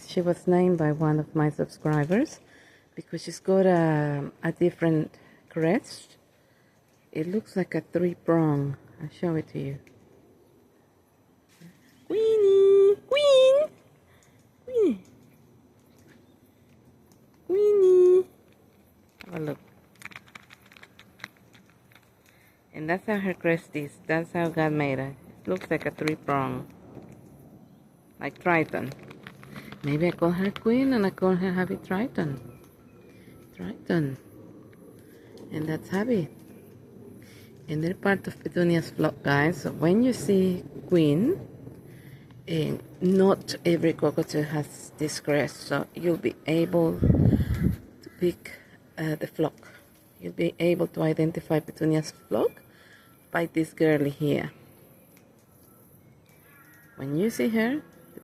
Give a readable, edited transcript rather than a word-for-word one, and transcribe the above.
She was named by one of my subscribers because she's got a different crest. It looks like a three-prong. I'll show it to you. Queenie! Queen! Queenie! Queenie! Have a look. And that's how her crest is. That's how God made her. It looks like a three-prong. Like Triton. Maybe I call her Queen and I call her Happy Triton. Triton. And that's Happy. And they're part of Petunia'S flock, guys. So when you see Queen, not every cockatoo has this crest. So you'll be able to pick the flock. You'll be able to identify Petunia'S flock by this girlie here. When you see her,